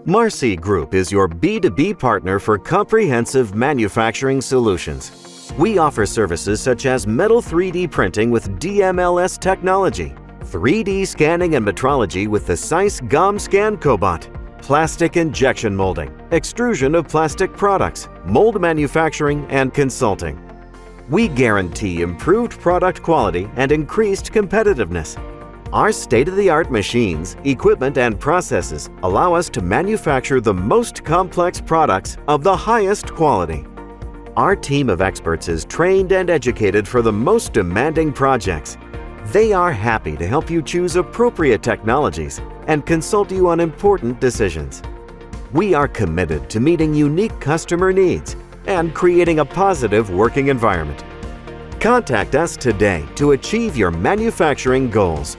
MARSi Group is your B2B partner for comprehensive manufacturing solutions. We offer services such as metal 3D printing with DMLS technology, 3D scanning and metrology with the SEIS GOM Scan Cobot, plastic injection molding, extrusion of plastic products, mold manufacturing, and consulting. We guarantee improved product quality and increased competitiveness. Our state-of-the-art machines, equipment, and processes allow us to manufacture the most complex products of the highest quality. Our team of experts is trained and educated for the most demanding projects. They are happy to help you choose appropriate technologies and consult you on important decisions. We are committed to meeting unique customer needs and creating a positive working environment. Contact us today to achieve your manufacturing goals.